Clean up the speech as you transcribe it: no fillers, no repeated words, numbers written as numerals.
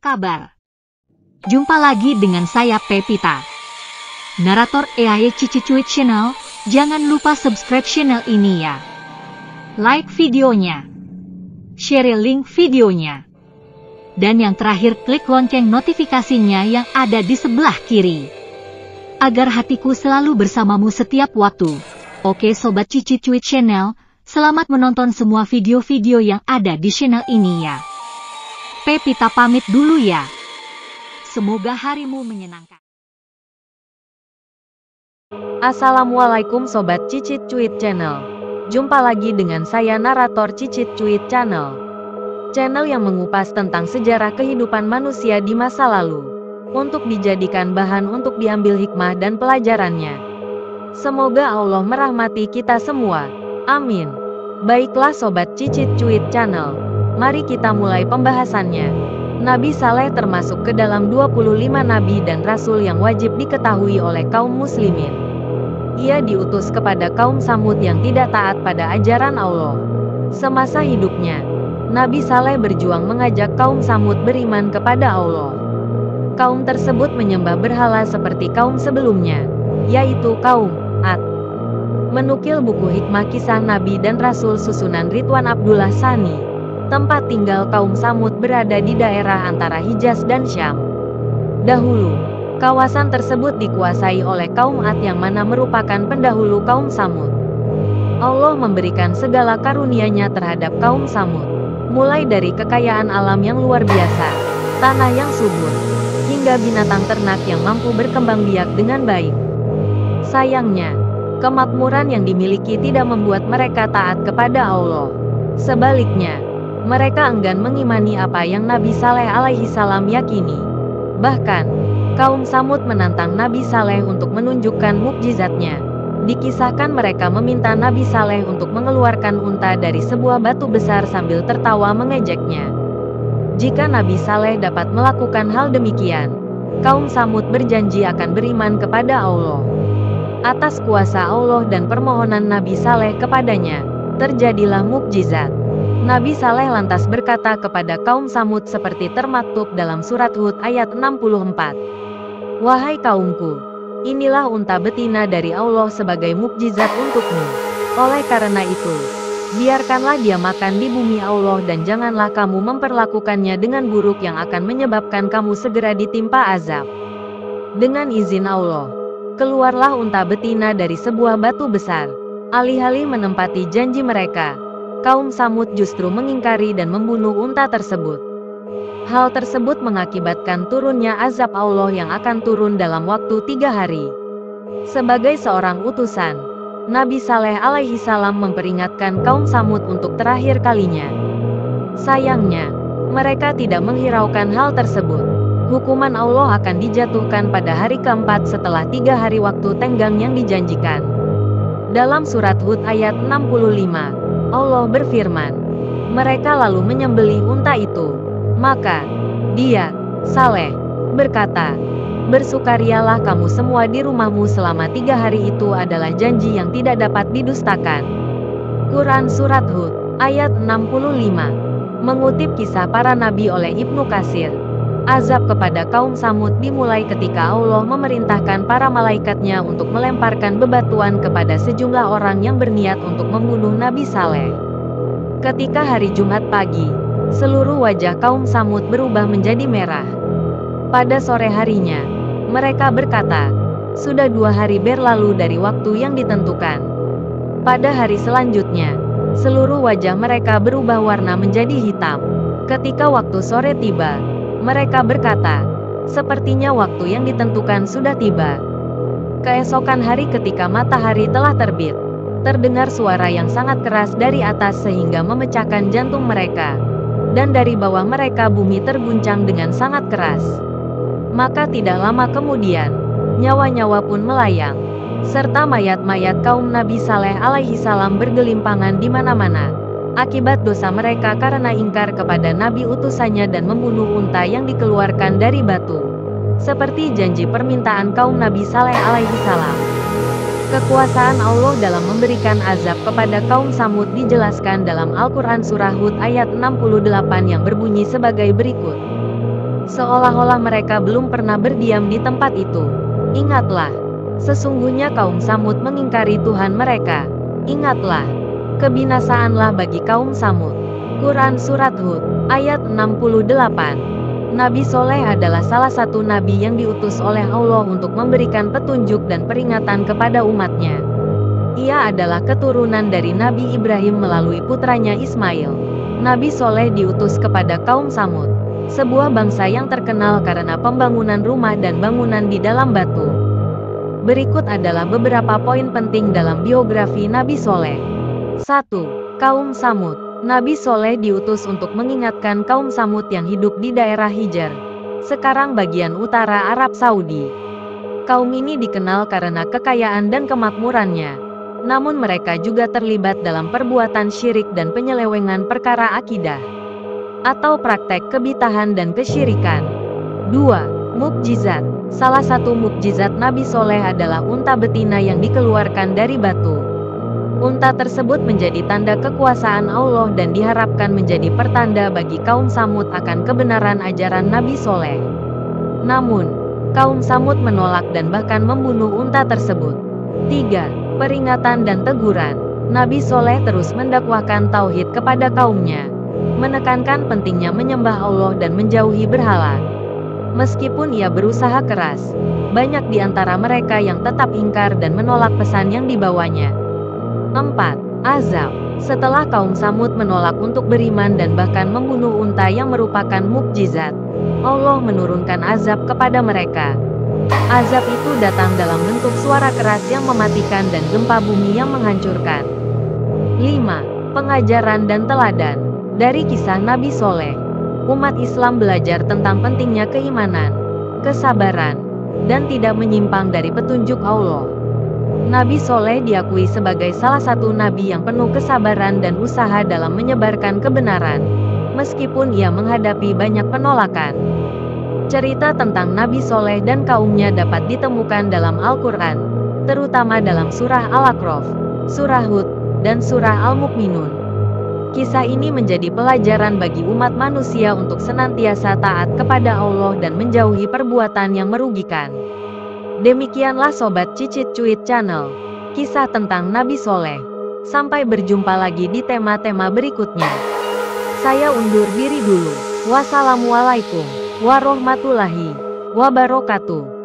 kabar? Jumpa lagi dengan saya Pepita, narator EAE Cici Cuit Channel. Jangan lupa subscribe channel ini ya. Like videonya, share link videonya, dan yang terakhir klik lonceng notifikasinya yang ada di sebelah kiri, agar hatiku selalu bersamamu setiap waktu. Oke Sobat Cici Cuit Channel, selamat menonton semua video-video yang ada di channel ini ya. Pepita pamit dulu ya. Semoga harimu menyenangkan. Assalamualaikum Sobat Cicit Cuit Channel. Jumpa lagi dengan saya narator Cicit Cuit Channel. Channel yang mengupas tentang sejarah kehidupan manusia di masa lalu, untuk dijadikan bahan untuk diambil hikmah dan pelajarannya. Semoga Allah merahmati kita semua. Amin. Baiklah Sobat Cicit Cuit Channel, mari kita mulai pembahasannya. Nabi Saleh termasuk ke dalam 25 nabi dan rasul yang wajib diketahui oleh kaum muslimin. Ia diutus kepada kaum Samud yang tidak taat pada ajaran Allah. Semasa hidupnya, Nabi Saleh berjuang mengajak kaum Samud beriman kepada Allah. Kaum tersebut menyembah berhala seperti kaum sebelumnya, yaitu kaum Ad. Menukil buku Hikmah Kisah Nabi dan Rasul susunan Ridwan Abdullah Sani, tempat tinggal kaum Samud berada di daerah antara Hijaz dan Syam. Dahulu, kawasan tersebut dikuasai oleh kaum Ad yang mana merupakan pendahulu kaum Samud. Allah memberikan segala karunia-Nya terhadap kaum Samud, mulai dari kekayaan alam yang luar biasa, tanah yang subur, hingga binatang ternak yang mampu berkembang biak dengan baik. Sayangnya, kemakmuran yang dimiliki tidak membuat mereka taat kepada Allah. Sebaliknya, mereka enggan mengimani apa yang Nabi Saleh alaihi salam yakini. Bahkan, kaum Samud menantang Nabi Saleh untuk menunjukkan mukjizatnya. Dikisahkan mereka meminta Nabi Saleh untuk mengeluarkan unta dari sebuah batu besar sambil tertawa mengejeknya. Jika Nabi Saleh dapat melakukan hal demikian, kaum Samud berjanji akan beriman kepada Allah. Atas kuasa Allah dan permohonan Nabi Saleh kepadanya, terjadilah mukjizat. Nabi Saleh lantas berkata kepada kaum Samud seperti termaktub dalam surat Hud ayat 64. Wahai kaumku, inilah unta betina dari Allah sebagai mukjizat untukmu. Oleh karena itu, biarkanlah dia makan di bumi Allah dan janganlah kamu memperlakukannya dengan buruk yang akan menyebabkan kamu segera ditimpa azab. Dengan izin Allah, keluarlah unta betina dari sebuah batu besar. Alih-alih menempati janji mereka, kaum Samud justru mengingkari dan membunuh unta tersebut. Hal tersebut mengakibatkan turunnya azab Allah yang akan turun dalam waktu 3 hari. Sebagai seorang utusan, Nabi Saleh alaihi salam memperingatkan kaum Samud untuk terakhir kalinya. Sayangnya, mereka tidak menghiraukan hal tersebut. Hukuman Allah akan dijatuhkan pada hari keempat setelah 3 hari waktu tenggang yang dijanjikan. Dalam surat Hud ayat 65, Allah berfirman, mereka lalu menyembelih unta itu. Maka, dia, Saleh, berkata, bersukarialah kamu semua di rumahmu selama 3 hari itu adalah janji yang tidak dapat didustakan. Quran Surat Hud, ayat 65, mengutip kisah para nabi oleh Ibnu Katsir. Azab kepada kaum Samud dimulai ketika Allah memerintahkan para malaikatnya untuk melemparkan bebatuan kepada sejumlah orang yang berniat untuk membunuh Nabi Saleh. Ketika hari Jumat pagi, seluruh wajah kaum Samud berubah menjadi merah. Pada sore harinya, mereka berkata, sudah 2 hari berlalu dari waktu yang ditentukan. Pada hari selanjutnya, seluruh wajah mereka berubah warna menjadi hitam. Ketika waktu sore tiba, mereka berkata, sepertinya waktu yang ditentukan sudah tiba. Keesokan hari ketika matahari telah terbit, terdengar suara yang sangat keras dari atas sehingga memecahkan jantung mereka. Dan dari bawah mereka bumi terguncang dengan sangat keras. Maka tidak lama kemudian, nyawa-nyawa pun melayang, serta mayat-mayat kaum Nabi Saleh alaihi salam bergelimpangan di mana-mana, akibat dosa mereka karena ingkar kepada Nabi utusannya dan membunuh unta yang dikeluarkan dari batu, seperti janji permintaan kaum Nabi Saleh alaihi salam. Kekuasaan Allah dalam memberikan azab kepada kaum Samud dijelaskan dalam Al-Quran Surah Hud ayat 68 yang berbunyi sebagai berikut. seolah-olah mereka belum pernah berdiam di tempat itu. Ingatlah, sesungguhnya kaum Samud mengingkari Tuhan mereka. Ingatlah, kebinasaanlah bagi kaum Samud. Quran Surat Hud, ayat 68. Nabi Soleh adalah salah satu nabi yang diutus oleh Allah untuk memberikan petunjuk dan peringatan kepada umatnya. Ia adalah keturunan dari Nabi Ibrahim melalui putranya Ismail. Nabi Soleh diutus kepada kaum Samud, sebuah bangsa yang terkenal karena pembangunan rumah dan bangunan di dalam batu. Berikut adalah beberapa poin penting dalam biografi Nabi Soleh. 1. Kaum Samud. Nabi Soleh diutus untuk mengingatkan kaum Samud yang hidup di daerah Hijr, sekarang bagian utara Arab Saudi. Kaum ini dikenal karena kekayaan dan kemakmurannya. Namun mereka juga terlibat dalam perbuatan syirik dan penyelewengan perkara akidah atau praktek kebid'ahan dan kesyirikan. 2. Mukjizat. Salah satu mukjizat Nabi Soleh adalah unta betina yang dikeluarkan dari batu. Unta tersebut menjadi tanda kekuasaan Allah dan diharapkan menjadi pertanda bagi kaum Samud akan kebenaran ajaran Nabi Soleh. Namun, kaum Samud menolak dan bahkan membunuh unta tersebut. 3. Peringatan dan teguran. Nabi Soleh terus mendakwahkan tauhid kepada kaumnya, menekankan pentingnya menyembah Allah dan menjauhi berhala. Meskipun ia berusaha keras, banyak di antara mereka yang tetap ingkar dan menolak pesan yang dibawanya. 4. Azab. Setelah kaum Samud menolak untuk beriman dan bahkan membunuh unta yang merupakan mukjizat, Allah menurunkan azab kepada mereka. Azab itu datang dalam bentuk suara keras yang mematikan dan gempa bumi yang menghancurkan. 5. Pengajaran dan teladan. Dari kisah Nabi Soleh, umat Islam belajar tentang pentingnya keimanan, kesabaran, dan tidak menyimpang dari petunjuk Allah. Nabi Soleh diakui sebagai salah satu nabi yang penuh kesabaran dan usaha dalam menyebarkan kebenaran, meskipun ia menghadapi banyak penolakan. Cerita tentang Nabi Soleh dan kaumnya dapat ditemukan dalam Al-Quran, terutama dalam surah Al-A'raf, surah Hud, dan surah Al-Mu'minun. Kisah ini menjadi pelajaran bagi umat manusia untuk senantiasa taat kepada Allah dan menjauhi perbuatan yang merugikan. Demikianlah Sobat Cicit Cuit Channel, kisah tentang Nabi Soleh. Sampai berjumpa lagi di tema-tema berikutnya. Saya undur diri dulu. Wassalamualaikum warahmatullahi wabarakatuh.